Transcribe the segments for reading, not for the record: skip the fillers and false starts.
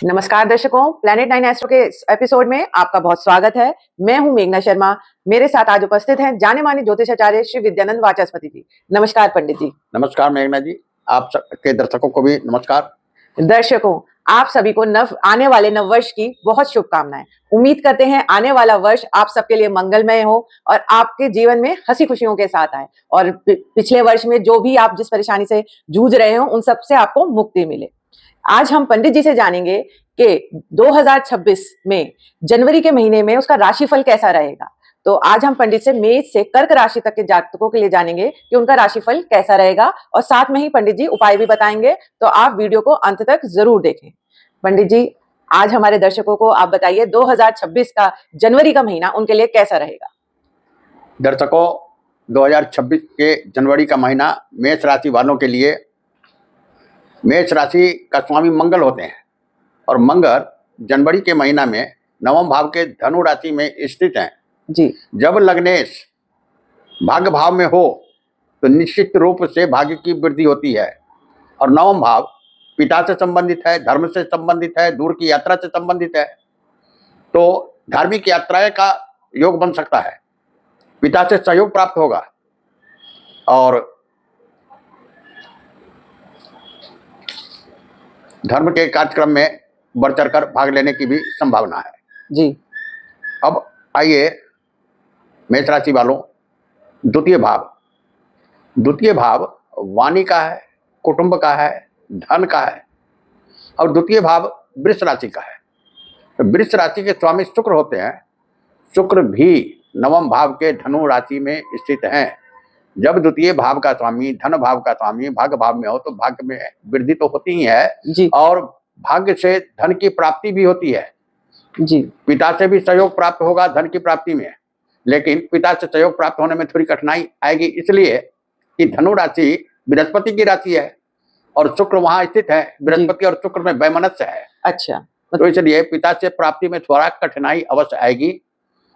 नमस्कार दर्शकों, planet 9 astro के इस एपिसोड में आपका बहुत स्वागत है। मैं हूं मेघना शर्मा। मेरे साथ आज उपस्थित हैं जाने माने ज्योतिषाचार्य श्री विद्यानंद वाचस्पति जी। नमस्कार पंडित जी। नमस्कार मेघना जी, आप सबके दर्शकों को भी नमस्कार। दर्शकों, आप सभी को आने वाले नव वर्ष की बहुत शुभकामनाएं। उम्मीद करते हैं आने वाला वर्ष आप सबके लिए मंगलमय हो और आपके जीवन में हंसी खुशियों के साथ आए और पिछले वर्ष में जो भी आप जिस परेशानी से जूझ रहे हो उन सब से आपको मुक्ति मिले। आज हम पंडित जी से जानेंगे कि 2026 में जनवरी के महीने में उसका राशिफल कैसा रहेगा। तो आज हम पंडित से मेष से कर्क राशि तक के जातकों के लिए जानेंगे कि उनका राशिफल कैसा रहेगा और साथ में ही पंडित जी उपाय भी बताएंगे। तो आप वीडियो को अंत तक जरूर देखें। पंडित जी, आज हमारे दर्शकों को आप बताइए 2026 का जनवरी का महीना उनके लिए कैसा रहेगा। दर्शकों, 2026 के जनवरी का महीना मेष राशि वालों के लिए, मेष राशि का स्वामी मंगल होते हैं और मंगल जनवरी के महीना में नवम भाव के धनु राशि में स्थित हैं जी। जब लग्नेश भाग्य भाव में हो तो निश्चित रूप से भाग्य की वृद्धि होती है और नवम भाव पिता से संबंधित है, धर्म से संबंधित है, दूर की यात्रा से संबंधित है। तो धार्मिक यात्राएं का योग बन सकता है, पिता से सहयोग प्राप्त होगा और धर्म के कार्यक्रम में बढ़ चढ़कर भाग लेने की भी संभावना है जी। अब आइए मेष राशि वालों, द्वितीय भाव वाणी का है, कुटुंब का है, धन का है और द्वितीय भाव वृष राशि का है। तो वृष राशि के स्वामी शुक्र होते हैं। शुक्र भी नवम भाव के धनु राशि में स्थित हैं। जब द्वितीय भाव का स्वामी, धन भाव का स्वामी भाग्य भाव में हो तो भाग्य में वृद्धि तो होती ही है जी। और भाग्य से धन की प्राप्ति भी होती है जी। पिता से भी सहयोग प्राप्त होगा धन की प्राप्ति में, लेकिन पिता से सहयोग प्राप्त होने में थोड़ी कठिनाई आएगी, इसलिए कि धनु राशि बृहस्पति की राशि है और शुक्र वहां स्थित है। बृहस्पति और शुक्र में वैमनस्य है। अच्छा। तो इसलिए पिता से प्राप्ति में थोड़ा कठिनाई अवश्य आएगी।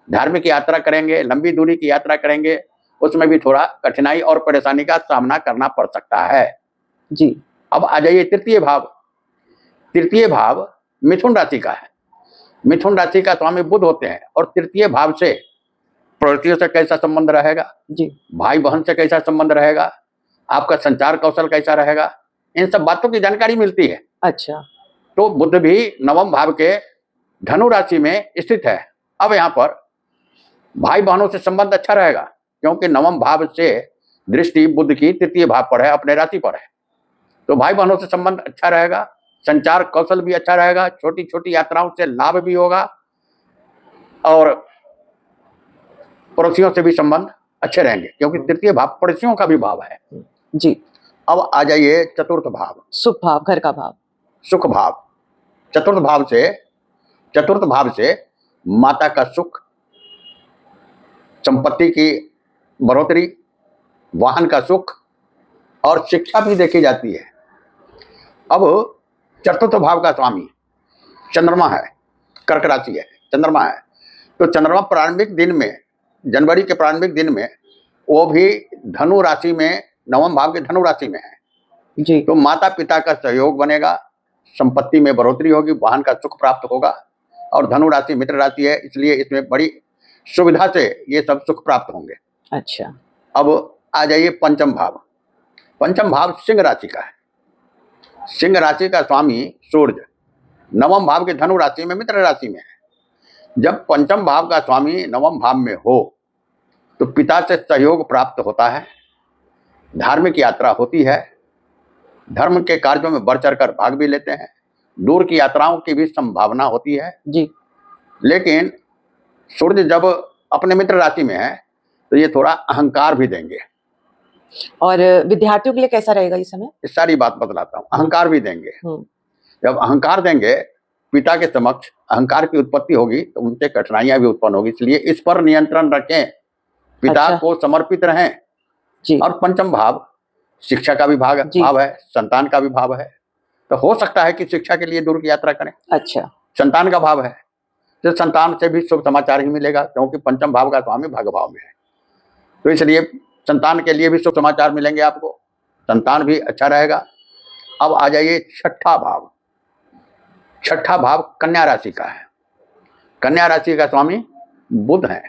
धार्मिक यात्रा करेंगे, लंबी दूरी की यात्रा करेंगे, उसमें भी थोड़ा कठिनाई और परेशानी का सामना करना पड़ सकता है जी। अब आ जाइए तृतीय भाव मिथुन राशि का है। मिथुन राशि का स्वामी बुध होते हैं और तृतीय भाव से पड़ोसियों से कैसा संबंध रहेगा जी, भाई बहन से कैसा संबंध रहेगा, आपका संचार कौशल कैसा रहेगा, इन सब बातों की जानकारी मिलती है। अच्छा। तो बुध भी नवम भाव के धनु राशि में स्थित है। अब यहाँ पर भाई बहनों से संबंध अच्छा रहेगा क्योंकि नवम भाव से दृष्टि बुध की तृतीय भाव पर है, अपने राशि पर है। तो भाई बहनों से संबंध अच्छा रहेगा, संचार कौशल भी अच्छा रहेगा, छोटी छोटी यात्राओं से लाभ भी होगा और पड़ोसियों से भी संबंध अच्छे रहेंगे क्योंकि तृतीय भाव पड़ोसियों का भी भाव है जी। अब आ जाइए चतुर्थ भाव, सुख भाव, घर का भाव, सुख भाव। चतुर्थ भाव से माता का सुख, संपत्ति की बढ़ोतरी, वाहन का सुख और शिक्षा भी देखी जाती है। अब चतुर्थ भाव का स्वामी चंद्रमा है, कर्क राशि है, चंद्रमा है। तो चंद्रमा प्रारंभिक दिन में, जनवरी के प्रारंभिक दिन में वो भी धनु राशि में, नवम भाव के धनु राशि में है जी। तो माता पिता का सहयोग बनेगा, संपत्ति में बढ़ोतरी होगी, वाहन का सुख प्राप्त होगा और धनु राशि मित्र राशि है, इसलिए इसमें बड़ी सुविधा से ये सब सुख प्राप्त होंगे। अच्छा। अब आ जाइए पंचम भाव सिंह राशि का है। सिंह राशि का स्वामी सूर्य नवम भाव के धनु राशि में, मित्र राशि में है। जब पंचम भाव का स्वामी नवम भाव में हो तो पिता से सहयोग प्राप्त होता है, धार्मिक यात्रा होती है, धर्म के कार्यों में बढ़ चढ़कर भाग भी लेते हैं, दूर की यात्राओं की भी संभावना होती है जी। लेकिन सूर्य जब अपने मित्र राशि में है तो ये थोड़ा अहंकार भी देंगे। और विद्यार्थियों के लिए कैसा रहेगा इस समय? इस सारी बात बतलाता हूँ। अहंकार भी देंगे। जब अहंकार देंगे, पिता के समक्ष अहंकार की उत्पत्ति होगी तो उनसे कठिनाइयां भी उत्पन्न होगी, इसलिए इस पर नियंत्रण रखें, पिता अच्छा। को समर्पित रहें जी। और पंचम भाव शिक्षा का भी भाव है, संतान का भी भाव है। तो हो सकता है कि शिक्षा के लिए दूर की यात्रा करें। अच्छा। संतान का भाव है तो संतान से भी शुभ समाचार ही मिलेगा क्योंकि पंचम भाव का स्वामी भाग्य भाव में है, तो इसलिए संतान के लिए भी शुभ समाचार मिलेंगे आपको, संतान भी अच्छा रहेगा। अब आ जाइए छठा भाव। छठा भाव कन्या राशि का है। कन्या राशि का स्वामी बुध है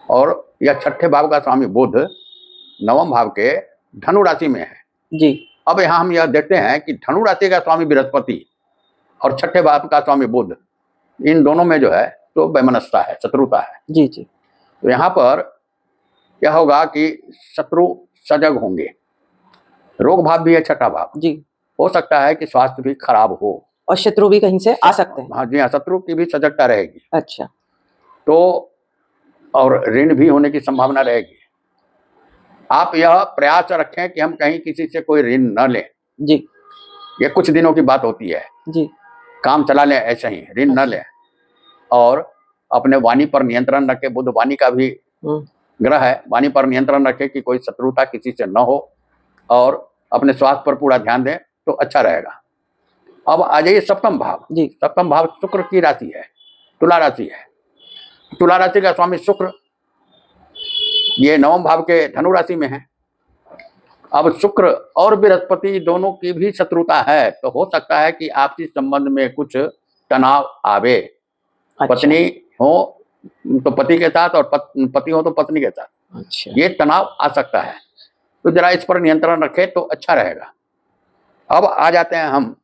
और यह छठे भाव का स्वामी बुध नवम भाव के धनु राशि में है जी। अब यहाँ हम यह देखते हैं कि धनु राशि का स्वामी बृहस्पति और छठे भाव का स्वामी बुध, इन दोनों में जो है तो वैमनस्यता है, शत्रुता है। जी जी। तो यहाँ पर यह होगा कि शत्रु सजग होंगे। रोग भाव भी है छठा भाव जी। हो सकता है कि स्वास्थ्य भी खराब हो और शत्रु भी कहीं से आ सकते हैं। हाँ जी हाँ, शत्रु की भी सजगता रहेगी। अच्छा। तो और ऋण भी होने की संभावना रहेगी। आप यह प्रयास रखें कि हम कहीं किसी से कोई ऋण न लें जी। ये कुछ दिनों की बात होती है जी। काम चला लें, ऐसे ही ऋण न लें और अपने वाणी पर नियंत्रण रखें। बुध वाणी का भी ग्रह है, वाणी पर नियंत्रण रखें कि कोई शत्रुता किसी से न हो और अपने स्वास्थ्य पर पूरा ध्यान दें तो अच्छा रहेगा। अब आ जाइए सप्तम भाव जी। सप्तम भाव शुक्र की राशि है, तुला राशि है। तुला राशि का स्वामी शुक्र ये नवम भाव के धनु राशि में है। अब शुक्र और बृहस्पति दोनों की भी शत्रुता है तो हो सकता है कि आपसी संबंध में कुछ तनाव आवे। अच्छा। पत्नी हो तो पति के साथ और पति हो तो पत्नी के साथ। अच्छा। ये तनाव आ सकता है तो जरा इस पर नियंत्रण रखें तो अच्छा रहेगा। अब आ जाते हैं हम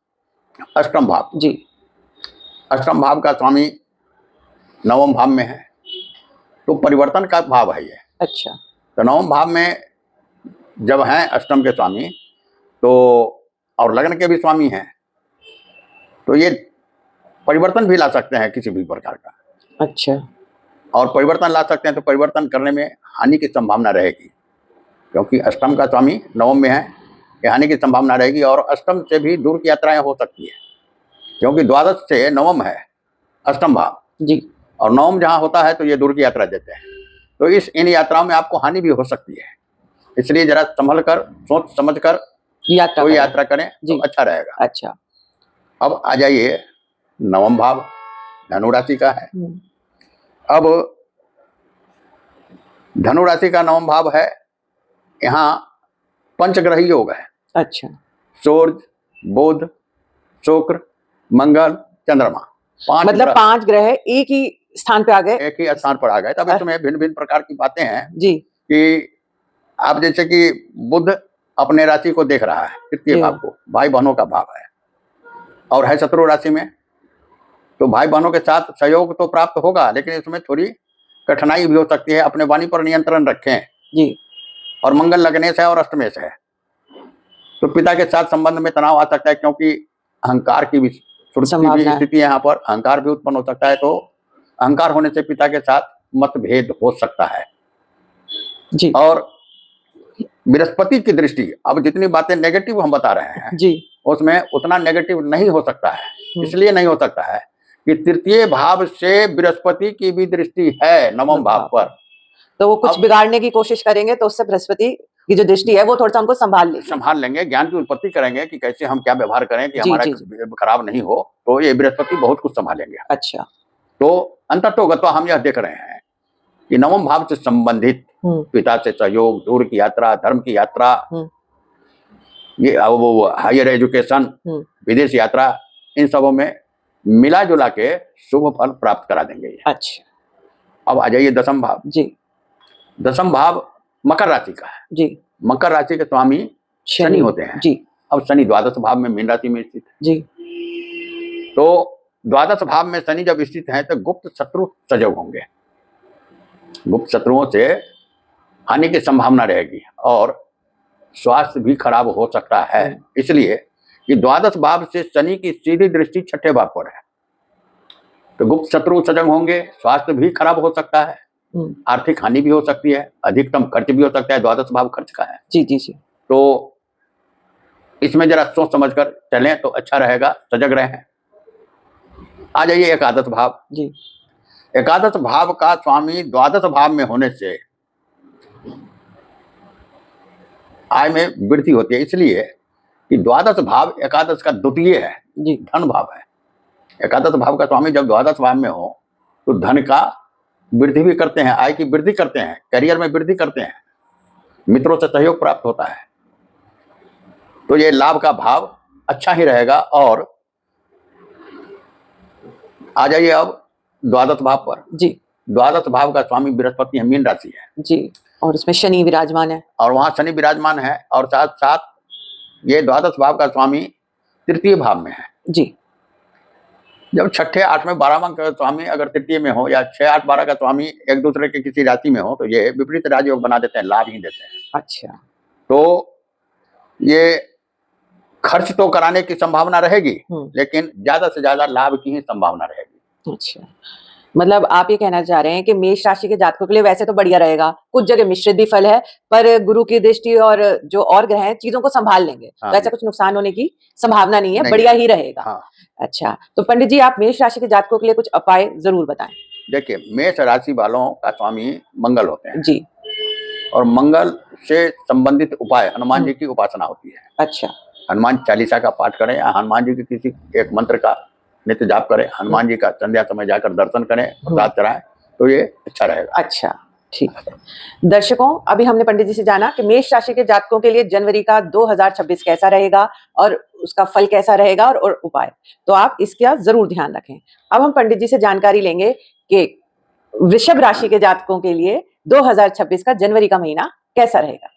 अष्टम भाव जी। अष्टम भाव का स्वामी नवम भाव में है तो परिवर्तन का भाव है ये। अच्छा। तो नवम भाव में जब हैं अष्टम के स्वामी तो और लग्न के भी स्वामी हैं तो ये परिवर्तन भी ला सकते हैं किसी भी प्रकार का। अच्छा। और परिवर्तन ला सकते हैं तो परिवर्तन करने में हानि की संभावना रहेगी क्योंकि अष्टम का स्वामी नवम में है, ये हानि की संभावना रहेगी। और अष्टम से भी दूर की यात्राएं हो सकती है क्योंकि द्वादश से नवम है अष्टम भाव जी। और नवम जहाँ होता है तो ये दूर की यात्रा देते हैं तो इन यात्राओं में आपको हानि भी हो सकती है। इसलिए जरा संभल कर सोच समझ कर कोई यात्रा करें तो अच्छा रहेगा। अच्छा। अब आ जाइए नवम भाव धनु राशि का है। अब धनु राशि का नवम भाव है, यहाँ पंचग्रही योग है। अच्छा। सूर्य, बुध, शुक्र, मंगल, चंद्रमा, मतलब 5 ग्रह एक ही स्थान पे आ गए, एक ही स्थान पर आ गए। तब इसमें भिन्न भिन्न प्रकार की बातें हैं जी कि आप जैसे कि बुध अपने राशि को देख रहा है, तृतीय भाव को, भाई बहनों का भाव है और है शत्रु राशि में तो भाई बहनों के साथ सहयोग तो प्राप्त होगा लेकिन इसमें थोड़ी कठिनाई भी हो सकती है। अपने वाणी पर नियंत्रण रखें जी। और मंगल लगनेश है और अष्टमेश है तो पिता के साथ संबंध में तनाव आ सकता है क्योंकि अहंकार की भी स्थिति है, यहाँ पर अहंकार भी उत्पन्न हो सकता है तो अहंकार होने से पिता के साथ मतभेद हो सकता है जी। और बृहस्पति की दृष्टि, अब जितनी बातें नेगेटिव हम बता रहे हैं जी उसमें उतना नेगेटिव नहीं हो सकता है। इसलिए नहीं हो सकता है कि तृतीय भाव से बृहस्पति की भी दृष्टि है नवम भाव पर तो वो कुछ बिगाड़ने की कोशिश करेंगे तो उससे बृहस्पति की जो दृष्टि है वो थोड़ा सा उनको संभाल लेंगे, ज्ञान की उत्पत्ति करेंगे कि कैसे हम क्या व्यवहार करें कि हमारा खराब नहीं हो तो ये बृहस्पति बहुत कुछ संभालेंगे। अच्छा। तो अंततोगत्वा हम यह देख रहे हैं कि नवम भाव से संबंधित पिता से सहयोग, दूर की यात्रा, धर्म की यात्रा, ये वो हायर एजुकेशन, विदेश यात्रा, इन सबों में मिला जुला के शुभ फल प्राप्त करा देंगे ये। अच्छा। अब आ जाइए दसम भाव जी। दसम भाव मकर राशि का है जी। मकर राशि के स्वामी शनि होते हैं जी। अब शनि द्वादश भाव में मीन राशि में स्थित है जी। तो द्वादश भाव में शनि जब स्थित है तो गुप्त शत्रु सजग होंगे, गुप्त शत्रुओं से हानि की संभावना रहेगी और स्वास्थ्य भी खराब हो सकता है। इसलिए कि द्वादश भाव से शनि की सीधी दृष्टि छठे भाव पर है तो गुप्त शत्रु सजग होंगे, स्वास्थ्य भी खराब हो सकता है, आर्थिक हानि भी हो सकती है, अधिकतम खर्च भी हो सकता है। द्वादश भाव खर्च का है जी जी जी। तो इसमें जरा सोच समझ कर चलें तो अच्छा रहेगा, सजग रहें। आ जाइए एकादश भाव जी। एकादश भाव का स्वामी द्वादश भाव में होने से आय में वृद्धि होती है, इसलिए कि द्वादश भाव एकादश का द्वितीय है जी, धन भाव है। एकादश भाव का स्वामी जब द्वादश भाव में हो तो धन का वृद्धि भी करते हैं, आय की वृद्धि करते हैं, करियर में वृद्धि करते हैं, मित्रों से सहयोग प्राप्त होता है तो ये लाभ का भाव अच्छा ही रहेगा। और आ जाइए अब द्वादश भाव पर। जी द्वादश भाव का स्वामी बृहस्पति है, मीन राशि है जी, और इसमें शनि विराजमान है। और वहां शनि विराजमान है, और साथ साथ ये द्वादश भाव का स्वामी तृतीय भाव में है। जी जब छठे आठवें 12वां का स्वामी अगर तृतीय में हो, या 6 8 12 का स्वामी एक दूसरे के किसी राशि में हो, तो ये विपरीत राजयोग बना देते हैं, लाभ ही देते हैं। अच्छा। तो ये खर्च तो कराने की संभावना रहेगी, लेकिन ज्यादा से ज्यादा लाभ की ही संभावना रहेगी। अच्छा, मतलब आप ये कहना चाह रहे हैं कि मेष राशि के जातकों के लिए वैसे तो बढ़िया रहेगा, कुछ जगह मिश्रित भी फल है, पर गुरु की दृष्टि और जो और ग्रह हैं चीजों को संभाल लेंगे, हाँ, तो ऐसा कुछ नुकसान होने की संभावना नहीं है, नहीं बढ़िया है। ही रहेगा। हाँ। अच्छा, तो पंडित जी आप मेष राशि के जातकों के लिए कुछ उपाय जरूर बताएं। देखिए, मेष राशि वालों का स्वामी मंगल होते हैं जी। और मंगल से संबंधित उपाय हनुमान जी की उपासना होती है। अच्छा। हनुमान चालीसा का पाठ करें, या हनुमान जी के किसी एक मंत्र का नित्य जाप करें, हनुमान जी का संध्या समय जाकर दर्शन करें, प्रसाद चढ़ाएं, तो ये अच्छा रहेगा। अच्छा, ठीक है। दर्शकों, अभी हमने पंडित जी से जाना कि मेष राशि के जातकों के लिए जनवरी का 2026 कैसा रहेगा और उसका फल कैसा रहेगा और उपाय, तो आप इसका जरूर ध्यान रखें। अब हम पंडित जी से जानकारी लेंगे कि वृषभ राशि के जातकों के लिए 2026 का जनवरी का महीना कैसा रहेगा।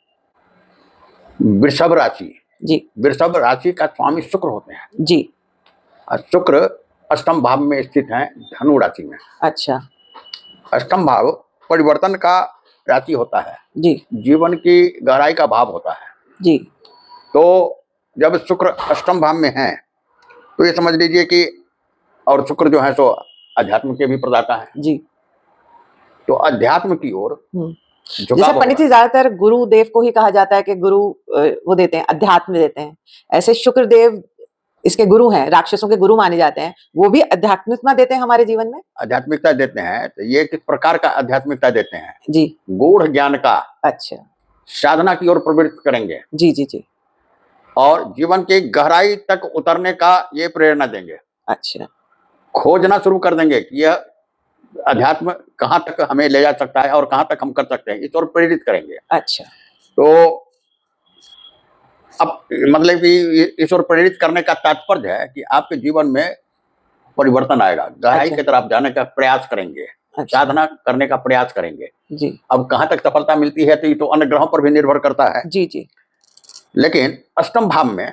वृषभ राशि, जी, वृषभ राशि का स्वामी शुक्र होते हैं जी। और शुक्र अष्टम भाव में स्थित है, धनु राशि में। अच्छा। अष्टम भाव परिवर्तन का राशि होता है, जी, जीवन की गहराई का भाव होता है। जी। तो जब शुक्र अष्टम भाव में है, तो ये समझ लीजिए कि, और शुक्र जो है सो अध्यात्म के भी प्रदाता है, जी। तो अध्यात्म की ओर जैसे पंडित जी ज्यादातर गुरुदेव को ही कहा जाता है कि गुरु वो देते हैं, अध्यात्म देते हैं, ऐसे शुक्रदेव इसके गुरु हैं, राक्षसों के गुरु माने जाते हैं, वो भी आध्यात्मिकता देते हैं हमारे जीवन में। आध्यात्मिकता देते हैं, तो ये किस प्रकार का आध्यात्मिकता देते हैं? जी। गूढ़ ज्ञान का, अच्छा, साधना की ओर प्रवृत्त करेंगे। जी जी जी। और जीवन की गहराई तक उतरने का ये प्रेरणा देंगे। अच्छा। खोजना खोजना शुरू कर देंगे कि यह अध्यात्म कहाँ तक हमें ले जा सकता है और कहाँ तक हम कर सकते हैं, इस ओर प्रेरित करेंगे। अच्छा। तो अब मतलब कि इस ओर प्रेरित करने का तात्पर्य है कि आपके जीवन में परिवर्तन आएगा, गहराई अच्छा। की तरफ जाने का प्रयास करेंगे, अच्छा। साधना करने का प्रयास करेंगे। जी अब कहाँ तक सफलता मिलती है तो ये तो अन्य ग्रहों पर भी निर्भर करता है। जी जी। लेकिन अष्टम भाव में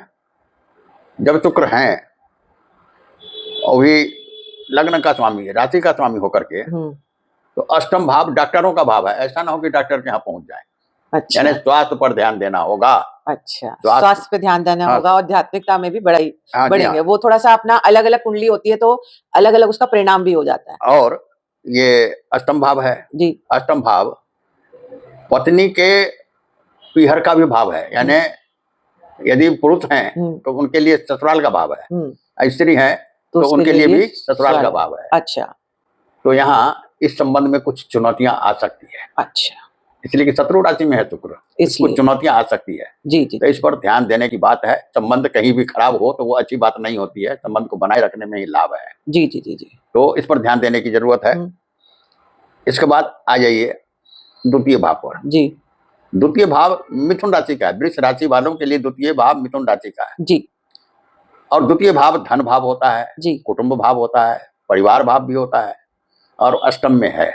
जब शुक्र हैं, और भी लग्न का स्वामी, राशि का स्वामी होकर के, तो अष्टम भाव डॉक्टरों का भाव है। ऐसा ना हो कि डॉक्टर के यहाँ पहुंच जाए। अच्छा। यानी स्वास्थ्य पर ध्यान देना होगा। अच्छा, स्वास्थ्य पे ध्यान देना होगा और आध्यात्मिकता में भी बढ़ेंगे। वो थोड़ा सा अपना अलग अलग कुंडली होती है, तो अलग अलग उसका परिणाम भी हो जाता है। और ये अष्टम भाव है जी। अष्टम भाव पत्नी के पीहर का भी भाव है, यानी यदि पुरुष हैं तो उनके लिए ससुराल का भाव है, स्त्री है तो उनके लिए भी ससुराल का भाव है। अच्छा। तो यहाँ इस संबंध में कुछ चुनौतियां आ सकती है। अच्छा, इसलिए कि शत्रु राशि में है शुक्र, कुछ चुनौतियां आ सकती है। जी जी। तो इस पर ध्यान देने की बात है। संबंध कहीं भी खराब हो तो वो अच्छी बात नहीं होती है, संबंध को बनाए रखने में ही लाभ है। जी जी जी जी। तो इस पर ध्यान देने की जरूरत है। इसके बाद आ जाइए द्वितीय भाव पर। जी। द्वितीय भाव मिथुन राशि का है। वृष राशि वालों के लिए द्वितीय भाव मिथुन राशि का है। जी। और द्वितीय भाव धन भाव होता है, जी। कुटुंब भाव होता है, परिवार भाव भी होता है, और अष्टम में है।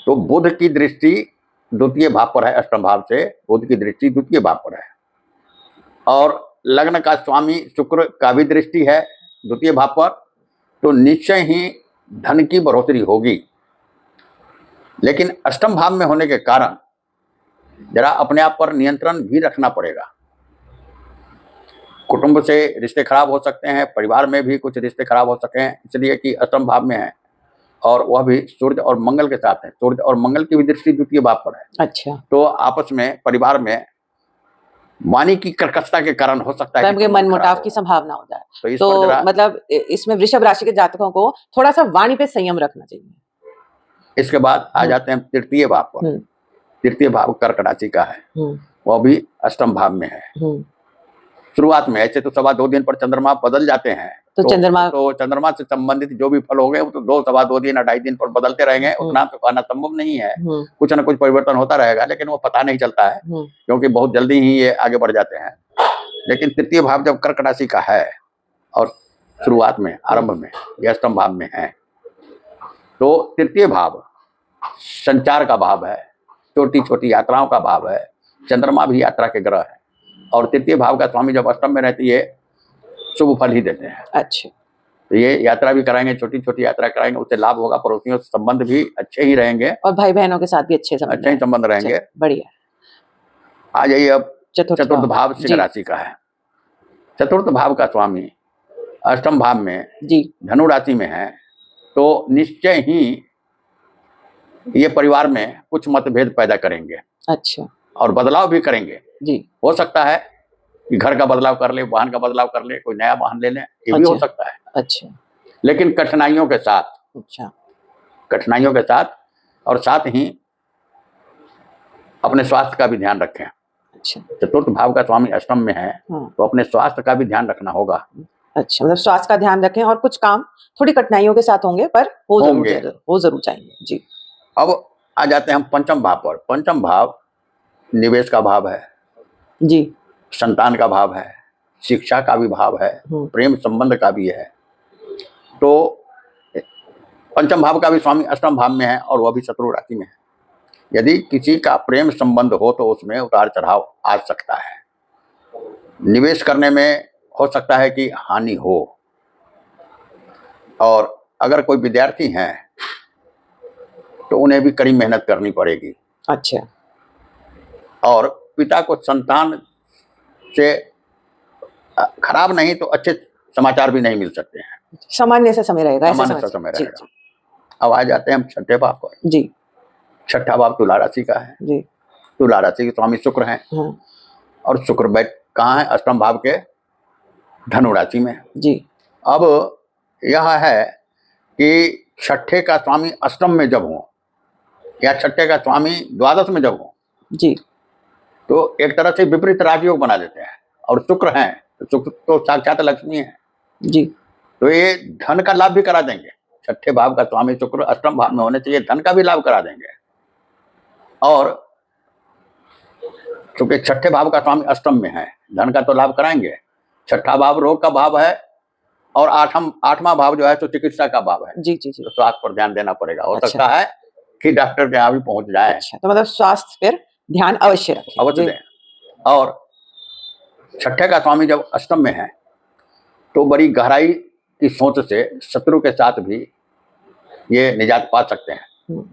तो बुध की दृष्टि द्वितीय भाव पर है, अष्टम भाव से बुध की दृष्टि द्वितीय भाव पर है। और लग्न का स्वामी शुक्र का भी दृष्टि है द्वितीय भाव पर, तो निश्चय ही धन की बढ़ोतरी होगी। लेकिन अष्टम भाव में होने के कारण जरा अपने आप पर नियंत्रण भी रखना पड़ेगा। कुटुंब से रिश्ते खराब हो सकते हैं, परिवार में भी कुछ रिश्ते खराब हो सकते हैं, इसलिए कि अष्टम भाव में है और वह भी सूर्य और मंगल के साथ है। सूर्य और मंगल की भी दृष्टि द्वितीय भाव पर है। अच्छा। तो आपस में परिवार में वाणी की कर्कशता के कारण हो सकता है कि मनमुटाव की संभावना हो जाए। तो मतलब इसमें वृषभ राशि के जातकों को थोड़ा सा वाणी पे संयम रखना चाहिए। इसके बाद आ जाते हैं तृतीय भाव पर। तृतीय भाव कर्क राशि का है, वह भी अष्टम भाव में है। शुरुआत में ऐसे तो 2.25 दिन पर चंद्रमा बदल जाते हैं, तो चंद्रमा से संबंधित जो भी फल हो गए वो तो 2-2.25 दिन 2.5 दिन पर बदलते रहेंगे। उतना तो कहना संभव नहीं है, कुछ ना कुछ परिवर्तन होता रहेगा, लेकिन वो पता नहीं चलता है क्योंकि बहुत जल्दी ही ये आगे बढ़ जाते हैं। लेकिन तृतीय भाव जब कर्क राशि का है और शुरुआत में, आरंभ में, ये अष्टम भाव में है। तो तृतीय भाव संचार का भाव है, छोटी छोटी यात्राओं का भाव है। चंद्रमा भी यात्रा के ग्रह है, और तृतीय भाव का स्वामी जब अष्टम में रहती है शुभ फल ही देते हैं। अच्छा, तो ये यात्रा भी कराएंगे, छोटी छोटी यात्रा कराएंगे, उससे लाभ होगा। पड़ोसियों से संबंध भी अच्छे ही रहेंगे, और भाई बहनों के साथ भी अच्छे अच्छे ही संबंध रहेंगे। बढ़िया। आ जाइए अब चतुर्थ भाव जी। सिंह राशि का है। चतुर्थ भाव का स्वामी अष्टम भाव में जी। धनु राशि में है, तो निश्चय ही ये परिवार में कुछ मतभेद पैदा करेंगे। अच्छा, और बदलाव भी करेंगे। जी। हो सकता है कि घर का बदलाव कर ले, वाहन का बदलाव कर ले, कोई नया वाहन ले लें, ये भी हो सकता है। अच्छा, लेकिन कठिनाइयों के साथ। अच्छा, कठिनाइयों के साथ, और साथ ही अपने स्वास्थ्य का भी ध्यान रखें। अच्छा, चतुर्थ भाव का स्वामी अष्टम में है, तो अपने स्वास्थ्य का भी ध्यान रखना होगा। अच्छा, मतलब स्वास्थ्य का ध्यान रखें, और कुछ काम थोड़ी कठिनाइयों के साथ होंगे, पर हो जरूर जाएंगे। जी। अब आ जाते हैं हम पंचम भाव पर। पंचम भाव निवेश का भाव है जी, संतान का भाव है, शिक्षा का भी भाव है, प्रेम संबंध का भी है। तो पंचम भाव का भी स्वामी अष्टम भाव में है, और वह भी शत्रु राशि में है। यदि किसी का प्रेम संबंध हो तो उसमें उतार चढ़ाव आ सकता है। निवेश करने में हो सकता है कि हानि हो। और अगर कोई विद्यार्थी हैं तो उन्हें भी कड़ी मेहनत करनी पड़ेगी। अच्छा, और पिता को संतान से खराब नहीं तो अच्छे समाचार भी नहीं मिल सकते हैं। सामान्य सा समय रहेगा, सामान्य सा समय रहेगा। अब आ जाते हैं हम छठे भाव पर। जी। छठा भाव तुला राशि का है। जी। तुला राशि के स्वामी शुक्र हैं। और शुक्र बैठ कहाँ है? अष्टम भाव के धनु राशि में। जी। अब यह है कि छठे का स्वामी अष्टम में जब हो, या छठे का स्वामी द्वादश में जब हो, जी, तो एक तरह से विपरीत राजयोग बना देते हैं। और शुक्र हैं तो शुक्र तो साक्षात लक्ष्मी है जी, तो ये धन का लाभ भी करा देंगे। छठे भाव का स्वामी शुक्र अष्टम भाव में होने से ये धन का भी लाभ करा देंगे। और क्योंकि छठे भाव का स्वामी अष्टम में है, धन का तो लाभ कराएंगे। छठा भाव रोग का भाव है, और आठवां भाव जो है तो चिकित्सा का भाव है। जी जी जी। तो स्वास्थ्य पर ध्यान देना पड़ेगा। हो सकता है कि डॉक्टर के यहाँ भी पहुंच जाए। अच्छा, तो मतलब स्वास्थ्य पर ध्यान अवश्य रखें। अवश्य दें। और छठे का स्वामी जब अष्टम में है तो बड़ी गहराई की सोच से शत्रु के साथ भी ये निजात पा सकते हैं।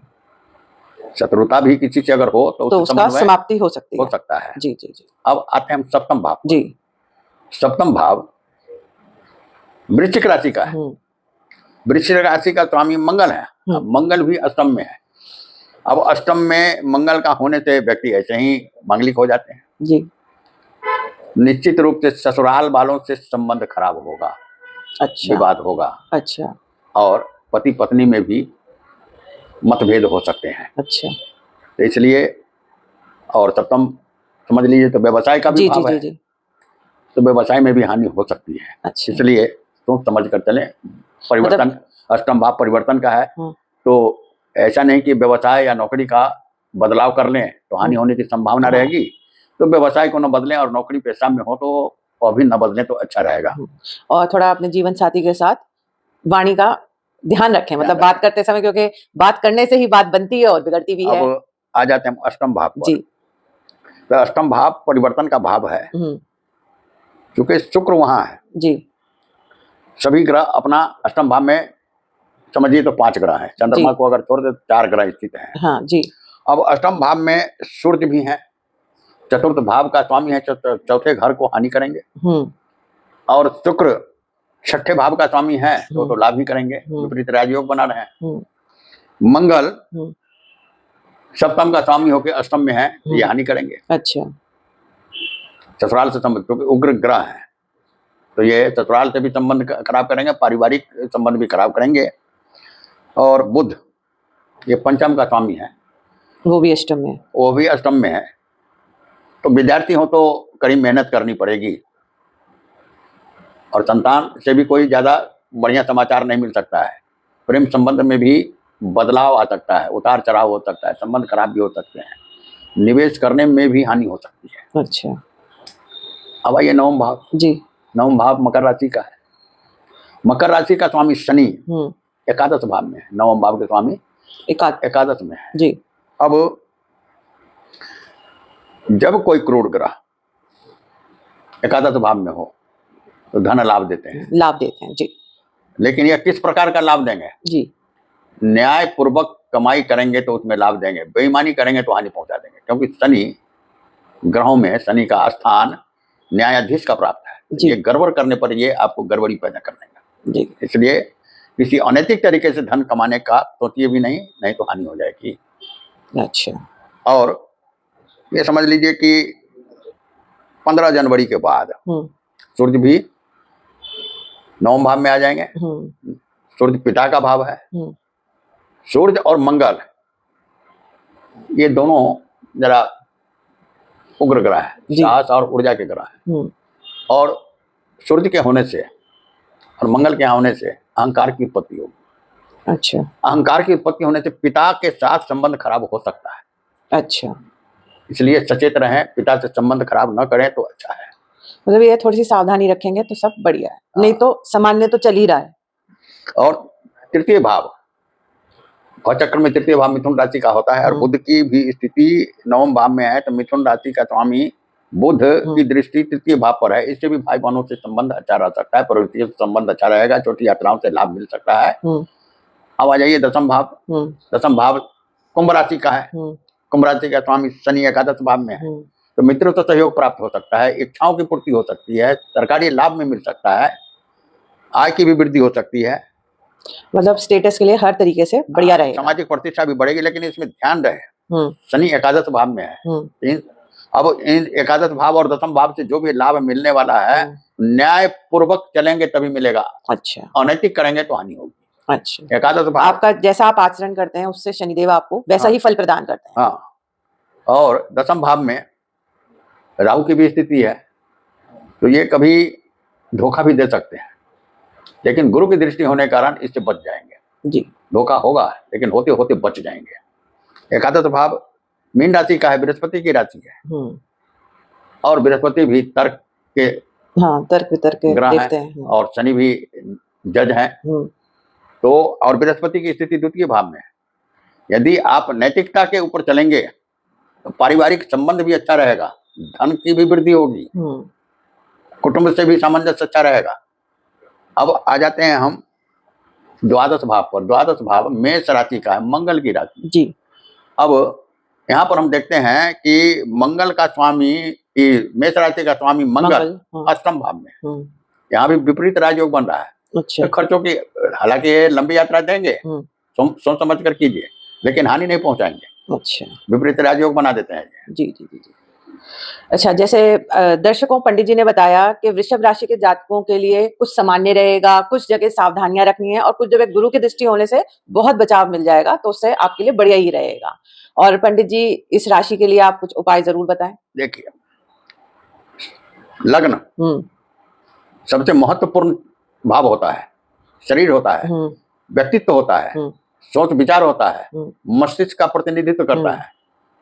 शत्रुता भी किसी से अगर हो तो उसका समाप्ति हो सकता है। जी जी जी। अब आते हैं हम सप्तम भाव। जी। सप्तम भाव वृश्चिक राशि का है। वृश्चिक राशि का स्वामी मंगल है। मंगल भी अष्टम में है। अब अष्टम में मंगल का होने से व्यक्ति ऐसे ही मांगलिक हो जाते हैं। जी। निश्चित रूप से ससुराल वालों से संबंध खराब होगा। अच्छा। विवाद होगा। अच्छा। और पति पत्नी में भी मतभेद हो सकते हैं। अच्छा। तो इसलिए, और सप्तम समझ लीजिए तो व्यवसाय का भी भाव है। जी। तो व्यवसाय में भी हानि हो सकती है। अच्छा। इसलिए सोच समझ कर चलें। परिवर्तन अष्टम भाव परिवर्तन का है। तो ऐसा नहीं कि व्यवसाय या नौकरी का बदलाव कर लें तो हानि होने की संभावना रहेगी। तो व्यवसाय को न बदलें, और नौकरी पेशा में हो तो अभी न बदलें तो अच्छा रहेगा। और थोड़ा अपने जीवन साथी के साथ वाणी का ध्यान रखें, मतलब बात करते समय, क्योंकि बात करने से ही बात बनती है और बिगड़ती भी है। अब आ जाते हैं अष्टम भाव पर। जी। तो अष्टम भाव परिवर्तन का भाव है, क्योंकि शुक्र वहां है। जी। सभी ग्रह अपना अष्टम भाव में समझिए तो 5 ग्रह हैं। चंद्रमा को अगर छोड़ दे तो 4 ग्रह स्थित हैं। हाँ जी। अब अष्टम भाव में सूर्य भी है, चतुर्थ भाव का स्वामी है, चौथे घर को हानि करेंगे। और शुक्र छठे भाव का स्वामी है तो लाभ ही करेंगे। विपरीत राजयोग बना रहे हैं। मंगल सप्तम का स्वामी होकर अष्टम में है, ये हानि करेंगे। अच्छा। ससुराल से संबंध, क्योंकि उग्र ग्रह है तो ये ससुराल से भी संबंध खराब करेंगे, पारिवारिक संबंध भी खराब करेंगे। और बुध ये पंचम का स्वामी है, वो भी अष्टम में। वो भी अष्टम में है। तो विद्यार्थी हो तो कड़ी मेहनत करनी पड़ेगी। और संतान से भी कोई ज्यादा बढ़िया समाचार नहीं मिल सकता है। प्रेम संबंध में भी बदलाव आ सकता है, उतार चढ़ाव हो सकता है, संबंध खराब भी हो सकते हैं। निवेश करने में भी हानि हो सकती है। अच्छा। अब आइए नवम भाव। जी। नवम भाव मकर राशि का है। मकर राशि का स्वामी शनि एकादश भाव में है, नवम भाव के स्वामी एकादश में है जी। अब जब कोई क्रूर ग्रह एकादश भाव में हो तो धन लाभ देते हैं जी। लेकिन यह किस प्रकार का लाभ देंगे जी। न्याय पूर्वक कमाई करेंगे तो उसमें लाभ देंगे, बेईमानी करेंगे तो हानि पहुंचा देंगे, क्योंकि शनि ग्रहों में शनि का स्थान न्यायाधीश का प्राप्त है। ये गड़बड़ करने पर ये आपको गड़बड़ी पैदा कर देगा। इसलिए किसी अनैतिक तरीके से धन कमाने का सोचिए भी नहीं तो हानि हो जाएगी। अच्छा। और ये समझ लीजिए कि 15 जनवरी के बाद सूर्य भी नवम भाव में आ जाएंगे। सूर्य पिता का भाव है। सूर्य और मंगल ये दोनों जरा उग्र ग्रह है, साहस और ऊर्जा के ग्रह है। और सूर्य के होने से और मंगल के होने से अहंकार की उत्पत्ति होगी। अच्छा। अहंकार की उत्पत्ति होने से पिता के साथ संबंध खराब हो सकता है। अच्छा। इसलिए सचेत रहें, पिता से संबंध खराब न करें तो अच्छा है। मतलब ये थोड़ी सी सावधानी रखेंगे तो सब बढ़िया है, नहीं तो सामान्य तो चल ही रहा है। और तृतीय भाव चक्र में तृतीय भाव मिथुन राशि का होता है और बुध की भी स्थिति नवम भाव में है, तो मिथुन राशि का स्वामी बुध की दृष्टि तृतीय भाव पर है। इससे भी भाई बहनों से संबंध अच्छा रह सकता है, प्रवृत्तियों से संबंध अच्छा रहेगा, छोटी यात्राओं से लाभ मिल सकता है। अब आ जाइए दसम भाव। दसम भाव कुंभ राशि का है। कुंभ राशि का स्वामी शनि एकादश भाव में है, तो मित्रों से सहयोग प्राप्त हो सकता है, इच्छाओं की पूर्ति हो सकती है, सरकारी लाभ में मिल सकता है, आय की भी वृद्धि हो सकती है। मतलब स्टेटस के लिए हर तरीके से बढ़िया रहेगा। सामाजिक प्रतिष्ठा भी बढ़ेगी, लेकिन इसमें ध्यान रहे शनि एकादश भाव में है। अब इन एकादश भाव और दसम भाव से जो भी लाभ मिलने वाला है न्याय पूर्वक चलेंगे तभी मिलेगा। अच्छा। अनैतिक करेंगे तो हानि होगी। अच्छा। एकादश भाव आपका जैसा आप आचरण करते हैं उससे शनिदेव आपको वैसा ही फल प्रदान करते हैं। हाँ। और दसम भाव में राहु की भी स्थिति है, तो ये कभी धोखा भी दे सकते हैं, लेकिन गुरु की दृष्टि होने के कारण इससे बच जाएंगे। जी। धोखा होगा लेकिन होते होते बच जाएंगे। एकादश भाव मीन राशि का है, बृहस्पति की राशि है। और बृहस्पति भी तर्क के तर्क ग्रह देखते हैं और शनि भी जज हैं। तो और बृहस्पति की स्थिति द्वितीय भाव में है। यदि आप नैतिकता के ऊपर चलेंगे तो पारिवारिक संबंध भी अच्छा रहेगा, धन की भी वृद्धि होगी, कुटुंब से भी सामंजस्य अच्छा रहेगा। अब आ जाते हैं हम द्वादश भाव पर। द्वादश भाव मेष राशि का है, मंगल की राशि जी। अब यहाँ पर हम देखते हैं कि मंगल का स्वामी मेष राशि का स्वामी मंगल अष्टम भाव में, यहाँ भी विपरीत राजयोग बन रहा है। अच्छा। तो खर्चों की हालांकि लंबी यात्रा देंगे, सोच समझ कर कीजिए, लेकिन हानि नहीं पहुंचाएंगे। अच्छा। विपरीत राजयोग बना देते हैं। जी जी जी। अच्छा, जैसे दर्शकों पंडित जी ने बताया कि वृषभ राशि के जातकों के लिए कुछ सामान्य रहेगा, कुछ जगह सावधानियां रखनी है और कुछ जगह गुरु की दृष्टि होने से बहुत बचाव मिल जाएगा, तो उससे आपके लिए बढ़िया ही रहेगा। और पंडित जी इस राशि के लिए आप कुछ उपाय जरूर बताएं। देखिए, लग्न सबसे महत्वपूर्ण भाव होता है, शरीर होता है, व्यक्तित्व होता है, सोच विचार होता है, मस्तिष्क का प्रतिनिधित्व करता है।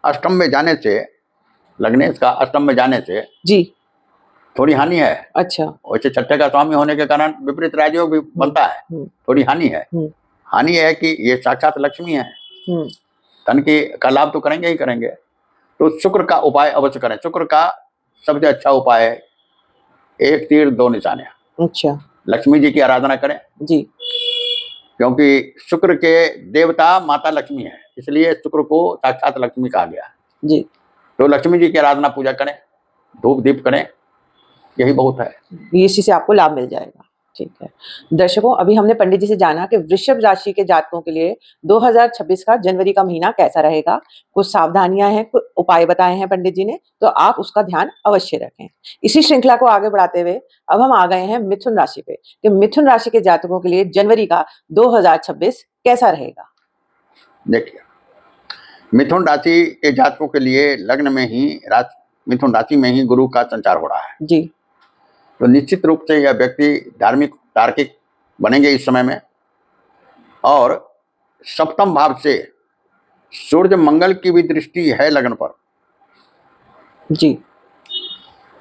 अष्टम में जाने से, लग्नेश का अष्टम में जाने से जी थोड़ी हानि है। अच्छा। वैसे छठे का स्वामी होने के कारण विपरीत राजयोग भी बनता है, थोड़ी हानि है। हानि है कि ये साक्षात लक्ष्मी है, धन की का लाभ तो करेंगे ही करेंगे। तो शुक्र का उपाय अवश्य करें। शुक्र का सबसे अच्छा उपाय है एक तीर दो निशाने। अच्छा। लक्ष्मी जी की आराधना करें जी, क्योंकि शुक्र के देवता माता लक्ष्मी है, इसलिए शुक्र को साक्षात लक्ष्मी कहा गया जी। तो लक्ष्मी जी की आराधना पूजा करें, धूप दीप करें, यही बहुत है। इसी से आपको लाभ मिल जाएगा। ठीक है दर्शकों, अभी हमने पंडित जी से जाना कि वृषभ राशि के जातकों के लिए 2026 का जनवरी का महीना कैसा रहेगा, कुछ सावधानियां हैं, कुछ उपाय बताए हैं पंडित जी ने, तो आप उसका ध्यान अवश्य रखें। इसी श्रृंखला को आगे बढ़ाते हुए अब हम आ गए हैं मिथुन राशि पे कि मिथुन राशि के जातकों के लिए जनवरी का 2026 कैसा रहेगा। देखिए, मिथुन राशि के जातकों के लिए लग्न में ही मिथुन राशि में ही गुरु का संचार हो रहा है जी। तो निश्चित रूप से यह व्यक्ति धार्मिक तार्किक बनेंगे इस समय में। और सप्तम भाव से सूर्य मंगल की भी दृष्टि है लग्न पर जी।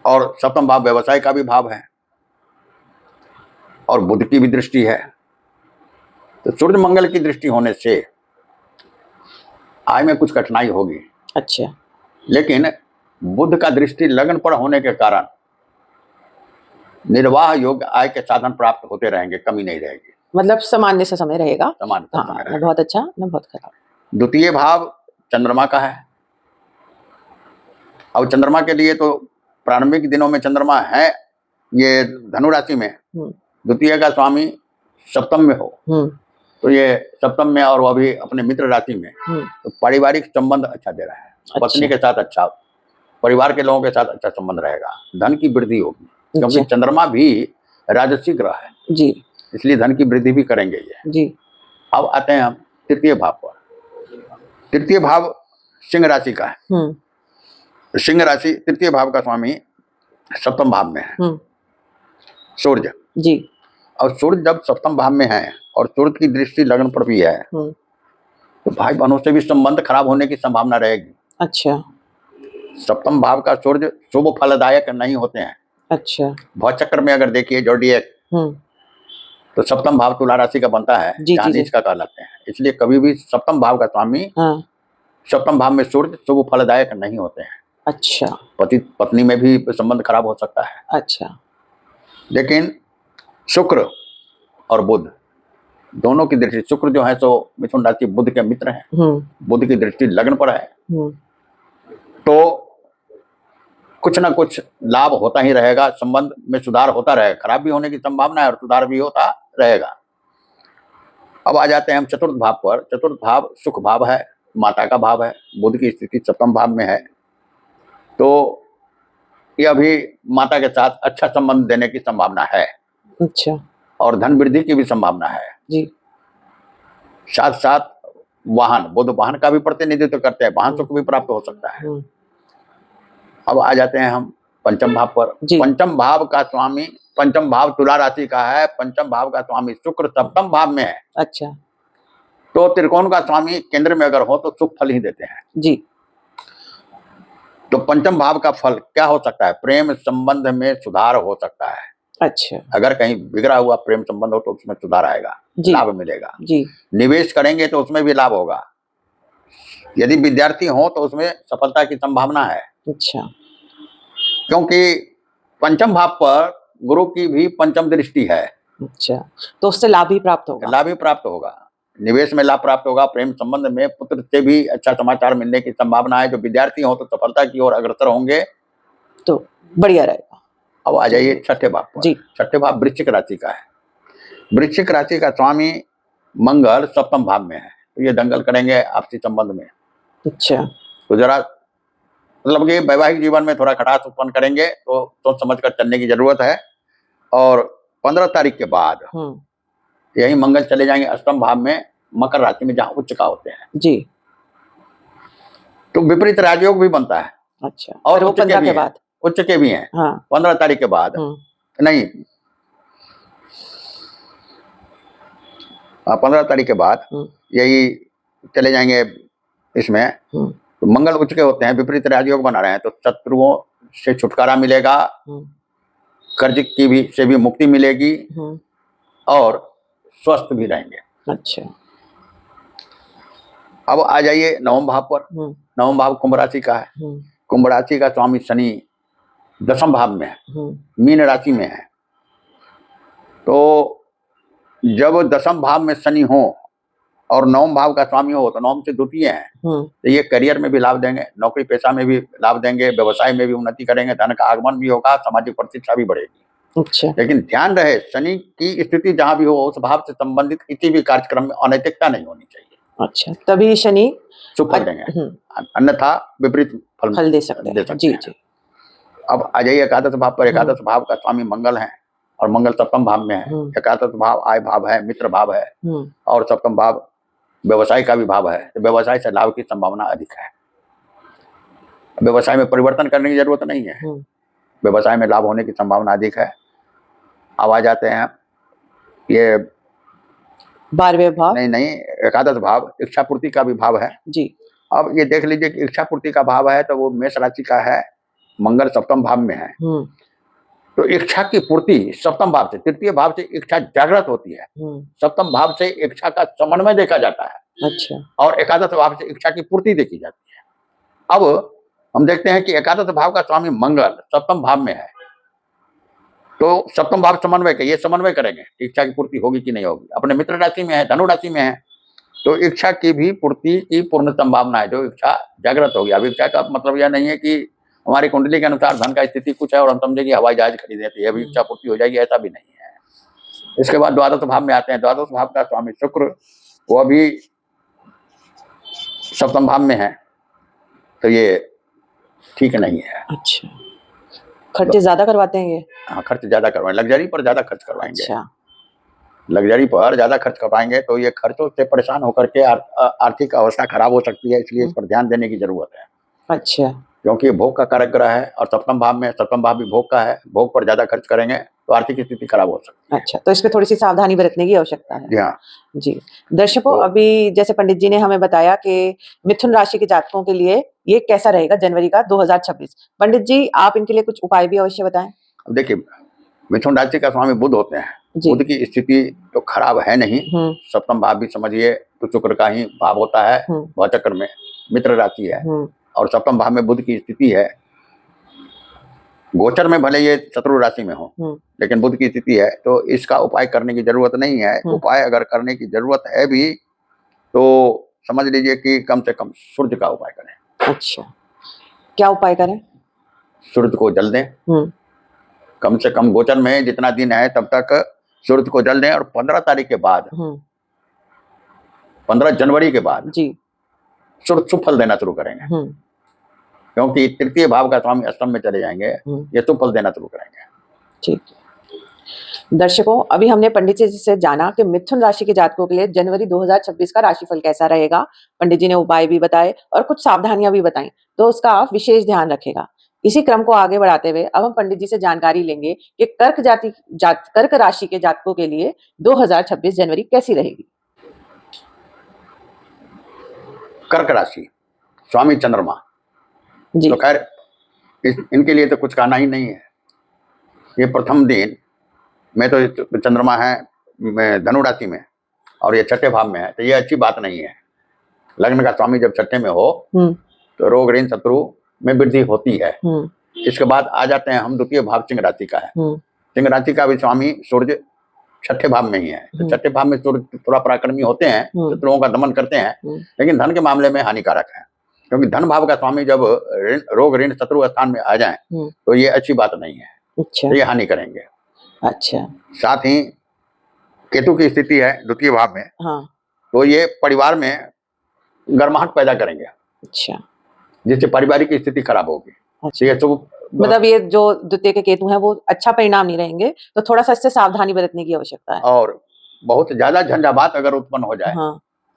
और सप्तम भाव व्यवसाय का भी भाव है। और बुध की भी दृष्टि है, तो सूर्य मंगल की दृष्टि होने से आय में कुछ कठिनाई होगी। अच्छा। लेकिन बुध का दृष्टि लग्न पर होने के कारण निर्वाह योग्य आय के साधन प्राप्त होते रहेंगे, कमी नहीं रहेगी। मतलब सामान्य सा समय रहेगा। समान हाँ, समय न रहेगा। बहुत अच्छा न बहुत खराब। द्वितीय भाव चंद्रमा का है। अब चंद्रमा के लिए तो प्रारंभिक दिनों में चंद्रमा है ये धनु राशि में, द्वितीय का स्वामी सप्तम में हो तो ये सप्तम में और वह भी अपने मित्र राशि में, तो पारिवारिक संबंध अच्छा दे रहा है। पत्नी के साथ अच्छा, परिवार के लोगों के साथ अच्छा संबंध रहेगा। धन की वृद्धि होगी, क्योंकि चंद्रमा भी राजसी ग्रह है जी, इसलिए धन की वृद्धि भी करेंगे ये जी। अब आते हैं हम तृतीय भाव पर। तृतीय भाव सिंह राशि का है। सिंह राशि तृतीय भाव का स्वामी सप्तम भाव में है, सूर्य जी। और सूर्य जब सप्तम भाव में है और सूर्य की दृष्टि लग्न पर भी है, तो भाई बहनों से भी संबंध खराब होने की संभावना रहेगी। अच्छा। सप्तम भाव का सूर्य शुभ फलदायक नहीं होते हैं। अच्छा। भव चक्र में अगर देखिए जोडिएक, तो सप्तम भाव तुला राशि का बनता है, जहाँ नीच का कहलाते हैं। इसलिए कभी भी सप्तम भाव का स्वामी सप्तम भाव में सूर्य शुभ फलदायक नहीं होते हैं। अच्छा। पति पत्नी में भी संबंध खराब हो सकता है। अच्छा। लेकिन शुक्र और बुध दोनों की दृष्टि, शुक्र जो है सो मिथुन राशि बुध के मित्र हैं, बुध की दृष्टि लग्न पर है, तो कुछ ना कुछ लाभ होता ही रहेगा, संबंध में सुधार होता रहेगा। खराब भी होने की संभावना है और सुधार भी होता रहेगा। अब आ जाते हैं हम चतुर्थ भाव पर। चतुर्थ भाव सुख भाव है, माता का भाव है, बुध की स्थिति सप्तम भाव में है, तो यह भी माता के साथ अच्छा संबंध देने की संभावना है। अच्छा। और धन वृद्धि की भी संभावना है जी। साथ साथ वाहन, बुध वाहन का भी प्रतिनिधित्व करते हैं, वाहन सुख भी प्राप्त हो सकता है। अब आ जाते हैं हम पंचम भाव पर। पंचम भाव का स्वामी, पंचम भाव तुला राशि का है, पंचम भाव का स्वामी शुक्र सप्तम भाव में है। अच्छा। तो त्रिकोण का स्वामी केंद्र में अगर हो तो सुख फल ही देते हैं जी। तो पंचम भाव का फल क्या हो सकता है? प्रेम संबंध में सुधार हो सकता है। अच्छा। अगर कहीं बिगड़ा हुआ प्रेम संबंध हो तो उसमें सुधार आएगा, लाभ मिलेगा जी। निवेश करेंगे तो उसमें भी लाभ होगा। यदि विद्यार्थी हो तो उसमें सफलता की संभावना है। अच्छा। क्योंकि पंचम भाव पर गुरु की भी पंचम दृष्टि है। अच्छा, तो उससे लाभ ही प्राप्त होगा। लाभ ही प्राप्त होगा, निवेश में लाभ प्राप्त होगा। प्रेम संबंध में पुत्र से भी अच्छा समाचार मिलने की संभावना है। जो विद्यार्थी हो तो सफलता की ओर अग्रसर होंगे, तो बढ़िया रहेगा। अब आ जाइए छठे भाव पर जी। छठे भाव वृश्चिक राशि का है। वृश्चिक राशि का स्वामी मंगल सप्तम भाव में है, तो ये दंगल करेंगे आपसी संबंध में। अच्छा। तो जरा मतलब कि वैवाहिक जीवन में थोड़ा खटास उत्पन्न करेंगे, तो सोच समझ कर चलने की जरूरत है। और 15 तारीख के बाद यही मंगल चले जाएंगे अष्टम भाव में, मकर राशि में, जहाँ उच्च का होते हैं जी। तो विपरीत राजयोग भी बनता है। अच्छा। और उच्च के भी बाद उच्च के भी हैं। हाँ। 15 तारीख के बाद नहीं, 15 तारीख के बाद यही चले जाएंगे इसमें। तो मंगल उच्च के होते हैं, विपरीत राजयोग बना रहे हैं, तो शत्रुओं से छुटकारा मिलेगा, कर्ज की भी से भी मुक्ति मिलेगी और स्वस्थ भी रहेंगे। अच्छा। अब आ जाइए नवम भाव पर। नवम भाव कुंभ राशि का है। कुंभ राशि का स्वामी शनि दशम भाव में है, मीन राशि में है। तो जब दशम भाव में शनि हो और नवम भाव का स्वामी हो, तो नवम से द्वितीय है, तो ये करियर में भी लाभ देंगे, नौकरी पेशा में भी लाभ देंगे, व्यवसाय में भी उन्नति करेंगे, धन का आगमन भी होगा, सामाजिक प्रतिष्ठा भी बढ़ेगी। अच्छा। लेकिन ध्यान रहे, शनि की स्थिति जहां भी हो उस भाव से संबंधित किसी भी कार्यक्रम में अनैतिकता नहीं होनी चाहिए। अच्छा, तभी शनि शुभ फल देंगे, अन्यथा विपरीत फल दे सकते हैं। जी जी। अब आ जाइए एकादश भाव पर। एकादश भाव का स्वामी मंगल है और मंगल सप्तम भाव में है। एकादश भाव आय भाव है, मित्र भाव है, और सप्तम भाव व्यवसाय का भी भाव है, तो व्यवसाय से लाभ की संभावना अधिक है। व्यवसाय में परिवर्तन करने की जरूरत नहीं है, व्यवसाय में लाभ होने की संभावना अधिक है। अब आ जाते हैं ये 12वें भाव। नहीं, एकादश भाव इच्छा पूर्ति का भी भाव है जी। अब ये देख लीजिए कि इच्छा पूर्ति का भाव है, तो वो मेष राशि का है, मंगल सप्तम भाव में है। तो इच्छा की पूर्ति सप्तम भाव से, तृतीय भाव से इच्छा जागृत होती है, सप्तम भाव से इच्छा का समन्वय देखा जाता है। अच्छा। और एकादश भाव से इच्छा की पूर्ति देखी जाती है। अब हम देखते हैं कि एकादश भाव का स्वामी मंगल सप्तम भाव में है, तो सप्तम भाव समन्वय के, ये समन्वय करेंगे इच्छा की पूर्ति होगी कि नहीं होगी। अपने मित्र राशि में है, धनु राशि में है, तो इच्छा की भी पूर्ति की पूर्ण संभावना है, जो इच्छा जागृत होगी। अब इच्छा का मतलब यह नहीं है कि हमारी कुंडली के अनुसार धन का स्थिति कुछ है और हम समझे कि हवाई जहाज खरीदे तो ये भी इच्छा पूर्ति हो जाएगी, ऐसा भी नहीं है। इसके बाद द्वादश भाव में आते हैं। द्वादश भाव का स्वामी शुक्र, वो अभी सप्तम भाव में है, तो ये ठीक नहीं है। अच्छा, खर्चे ज्यादा करवाते हैं ये? हाँ, खर्च ज्यादा करवाएंगे, लग्जरी पर ज्यादा खर्च करवाएंगे। अच्छा। लग्जरी पर ज्यादा खर्च करवाएंगे तो ये खर्चों से परेशान होकर के आर्थिक अवस्था खराब हो सकती है, इसलिए इस पर ध्यान देने की जरूरत है। अच्छा। क्योंकि ये भोग का कारक ग्रह है और सप्तम भाव में, सप्तम भाव भी भोग का है, भोग पर ज्यादा खर्च करेंगे तो आर्थिक स्थिति खराब हो सकती है। अच्छा, तो इस पे थोड़ी सी सावधानी बरतने की आवश्यकता है। जी हाँ। जी दर्शकों, तो अभी जैसे पंडित जी ने हमें बताया कि मिथुन राशि के जातकों के लिए ये कैसा रहेगा जनवरी का 2026। पंडित जी, आप इनके लिए कुछ उपाय भी अवश्य बताएं। अब देखिए, मिथुन राशि का स्वामी बुध होते हैं, बुध की स्थिति तो खराब है नहीं, सप्तम भाव भी समझिए तो शुक्र का ही भाव होता है, भवचक्र में मित्र राशि है और सप्तम भाव में बुध की स्थिति है। गोचर में भले ये शत्रु राशि में हो, लेकिन बुध की स्थिति है, तो इसका उपाय करने की जरूरत नहीं है। उपाय अगर करने की जरूरत है भी तो समझ लीजिए कि कम से कम सूर्य का उपाय करें। अच्छा, क्या उपाय करें? सूर्य को जल दें, कम से कम गोचर में जितना दिन है तब तक सूर्य को जल दें, और 15 तारीख के बाद, 15 जनवरी के बाद जी सूर्य सुफल देना शुरू करेंगे, क्योंकि तृतीय भाव का स्वामी अष्टम में चले जाएंगे, ये सुफल देना शुरू करेंगे। ठीक है दर्शकों, अभी हमने पंडित जी से जाना कि मिथुन राशि के जातकों के लिए जनवरी 2026 का राशिफल कैसा रहेगा। पंडित जी ने उपाय भी बताए और कुछ सावधानियां भी बताई, तो उसका आप विशेष ध्यान रखेगा। इसी क्रम को आगे बढ़ाते हुए अब हम पंडित जी से जानकारी लेंगे कि कर्क राशि के जातकों के लिए 2026 जनवरी कैसी रहेगी। कर्क राशि स्वामी चंद्रमा जी। तो खैर इनके लिए तो कुछ कहना ही नहीं है। ये प्रथम दिन में तो चंद्रमा है धनु राशि में और ये छठे भाव में है, तो ये अच्छी बात नहीं है। लग्न का स्वामी जब छठे में हो तो रोग ऋण शत्रु में वृद्धि होती है। इसके बाद आ जाते हैं हम द्वितीय भाव सिंह राशि का है। सिंह राशि का भी स्वामी सूर्य छठे भाव में ही है, तो छठे भाव में सूर्य थोड़ा पराक्रमी होते हैं, शत्रुओं का दमन करते हैं, लेकिन धन के मामले में हानिकारक है, क्योंकि धन भाव का स्वामी जब रोग ऋण शत्रु स्थान में आ जाए तो ये अच्छी बात नहीं है। अच्छा। तो ये हानि करेंगे। अच्छा। साथ ही केतु की स्थिति है द्वितीय भाव में, हाँ। तो ये परिवार में गर्माहट पैदा करेंगे। अच्छा। जिससे पारिवारिक स्थिति खराब होगी। अच्छा। ये तो मतलब ये जो द्वितीय के केतु हैं वो अच्छा परिणाम नहीं रहेंगे, तो थोड़ा सा इससे सावधानी बरतने की आवश्यकता है। और बहुत ज्यादा झंझावात अगर उत्पन्न हो जाए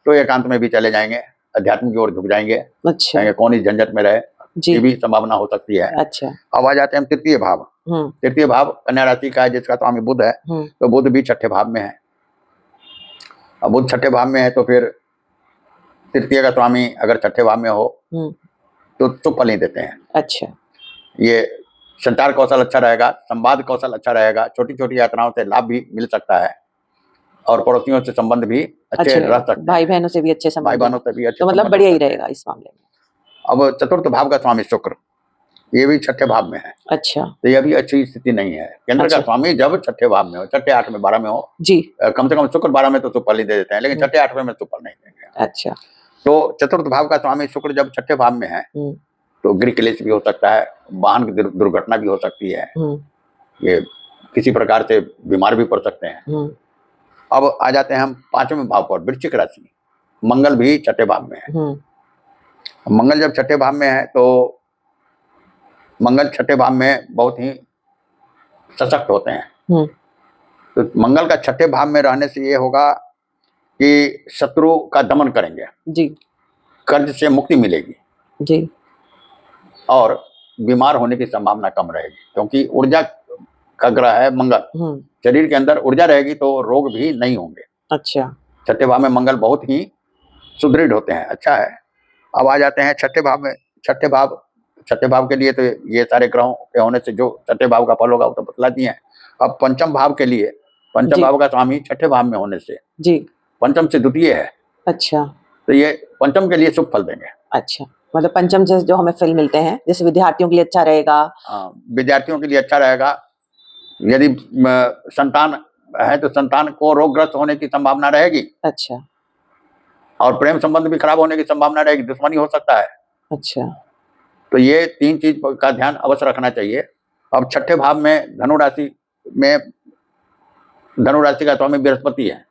तो एकांत में भी चले जाएंगे, अध्यात्म की ओर झुक जाएंगे। अच्छा। कौन इस झंझट में रहे, ये भी संभावना हो सकती है। अच्छा। अब आ जाते हैं तृतीय भाव। तृतीय भाव कन्या राशि का है, जिसका स्वामी बुध है, तो बुध भी छठे भाव में है। अब बुध छठे भाव में है तो फिर तृतीय का स्वामी अगर छठे भाव में हो तो सुफल नहीं देते हैं। अच्छा। ये संचार कौशल अच्छा रहेगा, संवाद कौशल अच्छा रहेगा, छोटी छोटी यात्राओं से लाभ भी मिल सकता है और पड़ोसियों से संबंध भी अच्छे रह सकते हैं। भाई बहनों से भी अच्छे संबंध, भाई बहनों से भी अच्छे, तो मतलब बढ़िया ही रहेगा इस मामले में। अब चतुर्थ भाव का स्वामी शुक्र, ये भी छठे भाव में है। अच्छा। तो यह भी अच्छी स्थिति नहीं है। केंद्र का स्वामी जब छठे भाव में हो, छठे 8 में 12 में हो जी, कम से कम शुक्र 12 में तो सुफल ही दे देते हैं, लेकिन छठे 8 में सुफल नहीं देंगे। अच्छा। तो चतुर्थ भाव का स्वामी शुक्र जब छठे भाव में है तो गृह क्लेश भी हो सकता है, वाहन की दुर्घटना भी हो सकती है, ये किसी प्रकार से बीमार भी पड़ सकते हैं। अब आ जाते हैं हम पांचवें भाव पर, वृश्चिक राशि। मंगल भी छठे भाव में है। मंगल जब छठे भाव में है तो मंगल छठे भाव में बहुत ही सशक्त होते हैं। तो मंगल का छठे भाव में रहने से ये होगा कि शत्रु का दमन करेंगे जी, कर्ज से मुक्ति मिलेगी जी, और बीमार होने की संभावना कम रहेगी, क्योंकि ऊर्जा का ग्रह है मंगल। शरीर के अंदर ऊर्जा रहेगी तो रोग भी नहीं होंगे। अच्छा। छठे भाव में मंगल बहुत ही सुदृढ़ होते हैं, अच्छा है। अब आ जाते हैं छठे भाव में, छठे भाव छठे भाव के लिए तो ये सारे ग्रहों के होने से जो छठे भाव का फल होगा वो तो बतला दिए हैं। अब पंचम भाव के लिए, पंचम जी। भाव का स्वामी छठे भाव में होने से जी। पंचम से द्वितीय है, अच्छा। तो ये पंचम के लिए शुभ फल देंगे। अच्छा, मतलब पंचम से जो हमें फल मिलते हैं, जैसे विद्यार्थियों के लिए अच्छा रहेगा। विद्यार्थियों के लिए अच्छा रहेगा। यदि संतान है तो संतान को रोगग्रस्त होने की संभावना रहेगी। अच्छा। और प्रेम संबंध भी खराब होने की संभावना रहेगी, दुश्मनी हो सकता है। अच्छा। तो ये 3 चीज का ध्यान अवश्य रखना चाहिए। अब छठे भाव में धनु राशि का स्वामी बृहस्पति है।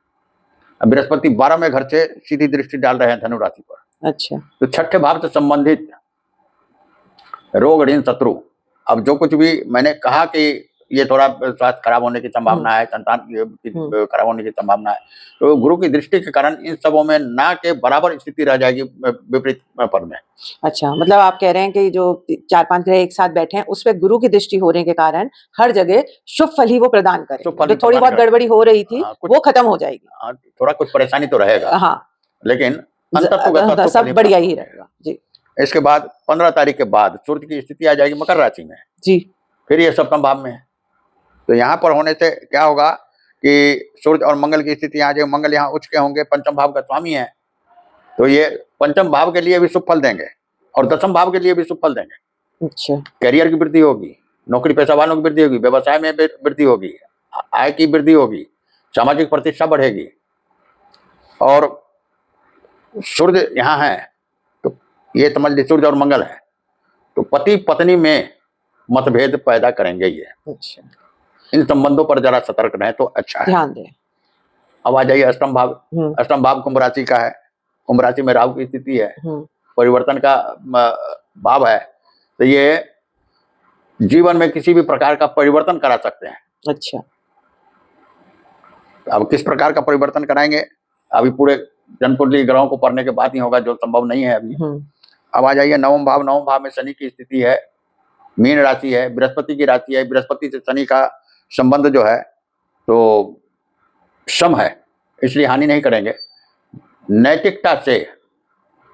अब बृहस्पति 12वें घर से सीधी दृष्टि डाल रहे हैं धनु राशि पर। अच्छा। तो छठे भाव से संबंधित रोग, ऋण, शत्रु, अब जो कुछ भी मैंने कहा कि ये थोड़ा स्वास्थ्य खराब होने की संभावना है, संतान की खराब होने की संभावना है, तो गुरु की दृष्टि के कारण इन सबों में ना के बराबर स्थिति रह जाएगी विपरीत पद में। अच्छा, मतलब आप कह रहे हैं कि जो 4-5 ग्रह एक साथ बैठे हैं उस पे गुरु की दृष्टि होने के कारण हर जगह शुभ फल ही वो प्रदान करें। जो थोड़ी बहुत गड़बड़ी हो रही थी वो खत्म हो जाएगी। थोड़ा कुछ परेशानी तो रहेगा, हाँ, लेकिन अंततः सब बढ़िया ही रहेगा। जी। इसके बाद 15 तारीख के बाद सूर्य की स्थिति आ जाएगी मकर राशि में। जी। फिर ये सप्तम भाव में है। तो यहाँ पर होने से क्या होगा कि सूर्य और मंगल की स्थिति आ जाएगी। मंगल यहाँ उच्च के होंगे, पंचम भाव का स्वामी है, तो ये पंचम भाव के लिए भी शुभ फल देंगे और दसम भाव के लिए भी शुभ फल देंगे। अच्छा। करियर की वृद्धि होगी, नौकरी पेशा वालों की वृद्धि होगी, व्यवसाय में वृद्धि होगी, आय की वृद्धि होगी, सामाजिक प्रतिष्ठा बढ़ेगी। और सूर्य यहाँ है तो ये समझ लीजिए सूर्य और मंगल है, तो पति पत्नी में मतभेद पैदा करेंगे ये। अच्छा। इन संबंधों पर जरा सतर्क रहें तो अच्छा है। ध्यान दें। अब आ जाइए अष्टम भाव। अष्टम भाव कुंभ राशि का है। कुंभ राशि में राहु की स्थिति है, परिवर्तन का भाव है, तो ये जीवन में किसी भी प्रकार का परिवर्तन करा सकते हैं। अच्छा। अब किस प्रकार का परिवर्तन कराएंगे अभी पूरे जन्मकुंडली ग्रहों को पढ़ने के बाद ही होगा, जो संभव नहीं है अभी। अब आ जाइए नवम भाव। नवम भाव में शनि की स्थिति है, मीन राशि है, बृहस्पति की राशि है। बृहस्पति से शनि का संबंध जो है तो सम है, इसलिए हानि नहीं करेंगे। नैतिकता से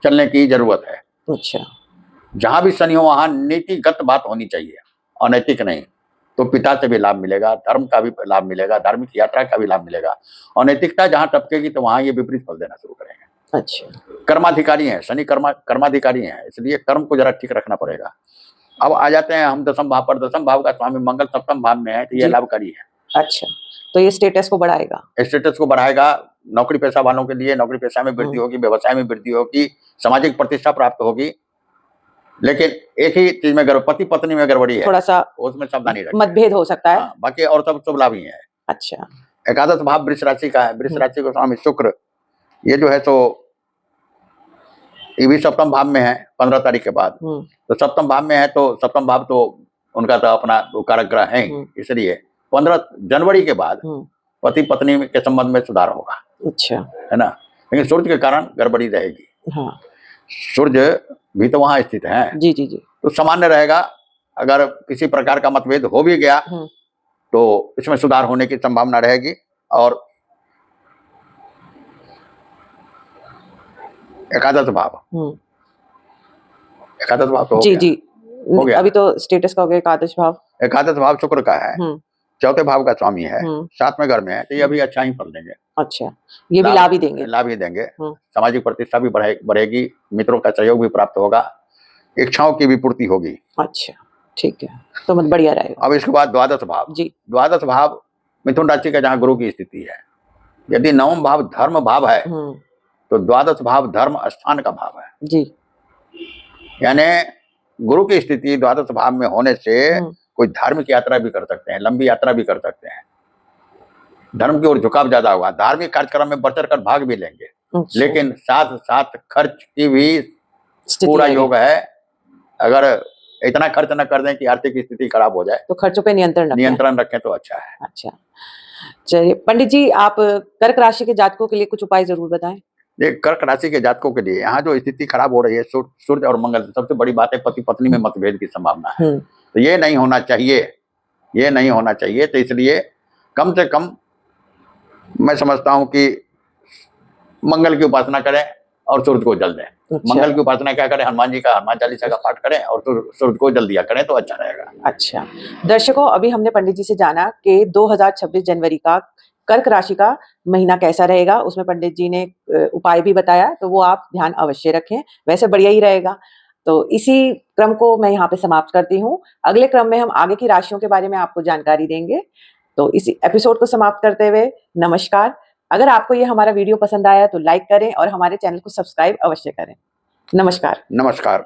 चलने की जरूरत है। अच्छा। जहां भी शनि हो वहां नीतिगत बात होनी चाहिए, अनैतिक नहीं। तो पिता से भी लाभ मिलेगा, धर्म का भी लाभ मिलेगा, धार्मिक यात्रा का भी लाभ मिलेगा। अनैतिकता जहां टपकेगी तो वहां ये विपरीत फल देना शुरू करेंगे। अच्छा। कर्माधिकारी हैं शनि, कर्माधिकारी हैं, इसलिए कर्म को जरा ठीक रखना पड़ेगा। अब आ जाते हैं हम दसम भाव पर। दसम भाव का स्वामी मंगल सप्तम भाव में है, तो ये लाभकारी है। अच्छा, तो ये स्टेटस को बढ़ाएगा। स्टेटस को बढ़ाएगा। नौकरी पेशा वालों के लिए नौकरी पेशा में वृद्धि होगी, व्यवसाय में वृद्धि होगी, सामाजिक प्रतिष्ठा प्राप्त होगी। लेकिन एक ही चीज में पति पत्नी में गड़बड़ी है, थोड़ा सा उसमें सावधानी रखें, मतभेद हो सकता है। बाकी और सब शुभ लाभ ही है। अच्छा। एकादश भाव वृष राशि का है। वृष राशि को स्वामी शुक्र, ये जो है तो ये भी सप्तम भाव में है 15 तारीख के बाद। तो सप्तम भाव में है तो सप्तम भाव तो उनका तो अपना कारक ग्रह है, इसलिए 15 जनवरी के बाद पति पत्नी के संबंध में सुधार होगा। अच्छा, है ना। लेकिन सूर्य के कारण गड़बड़ी रहेगी। हाँ। सूर्य भी तो वहां स्थित है। जी जी जी। तो सामान्य रहेगा। अगर किसी प्रकार का मतभेद हो भी गया तो इसमें सुधार होने की संभावना रहेगी। और एकादश भाव तो जी जी हो गया। अभी तो स्टेटस का हो गया एकादश भाव। एकादश भाव शुक्र का है, चौथे भाव का स्वामी है, 7वें घर में है, तो ये अभी अच्छा ही फल देंगे। अच्छा, ये भी लाभ ही देंगे। लाभ ही देंगे। सामाजिक प्रतिष्ठा भी बढ़ेगी, मित्रों का सहयोग भी प्राप्त होगा, इच्छाओं की भी पूर्ति होगी। अच्छा, ठीक है, तो मतलब बढ़िया रहेगा। अब इसके बाद द्वादश भाव। जी। द्वादश भाव मिथुन राशि का, जहाँ गुरु की स्थिति है। यदि नवम भाव धर्म भाव है तो द्वादश भाव धर्म स्थान का भाव है। जी। यानी गुरु की स्थिति द्वादश भाव में होने से कोई धार्मिक यात्रा भी कर सकते हैं, लंबी यात्रा भी कर सकते हैं, धर्म की ओर झुकाव ज्यादा होगा, धार्मिक कार्यक्रम में बढ़ चढ़कर भाग भी लेंगे। अच्छा। लेकिन साथ साथ खर्च की भी पूरा योग है। अगर इतना खर्च न कर दें कि आर्थिक स्थिति खराब हो जाए, तो खर्चों पे नियंत्रण रखें तो अच्छा है। अच्छा, चलिए पंडित जी, आप कर्क राशि के जातकों के लिए कुछ उपाय जरूर बताएं। ये कर्क राशि के जातकों के लिए यहाँ जो स्थिति खराब हो रही है, सूर्य और मंगल, सबसे बड़ी बात है पति पत्नी में मतभेद की संभावना है। तो ये नहीं होना चाहिए, ये नहीं होना चाहिए। तो इसलिए कम से कम मैं समझता हूं कि मंगल की उपासना करें और सूर्य को जल दें। अच्छा। मंगल की उपासना क्या करें, हनुमान जी का हनुमान चालीसा का पाठ करें और सूर्य को जल दिया करें तो अच्छा रहेगा। अच्छा दर्शकों, अभी हमने पंडित जी से जाना कि 2026 जनवरी का कर्क राशि का महीना कैसा रहेगा। उसमें पंडित जी ने उपाय भी बताया, तो वो आप ध्यान अवश्य रखें, वैसे बढ़िया ही रहेगा। तो इसी क्रम को मैं यहाँ पे समाप्त करती हूँ। अगले क्रम में हम आगे की राशियों के बारे में आपको जानकारी देंगे। तो इसी एपिसोड को समाप्त करते हुए नमस्कार। अगर आपको ये हमारा वीडियो पसंद आया तो लाइक करें और हमारे चैनल को सब्सक्राइब अवश्य करें। नमस्कार। नमस्कार।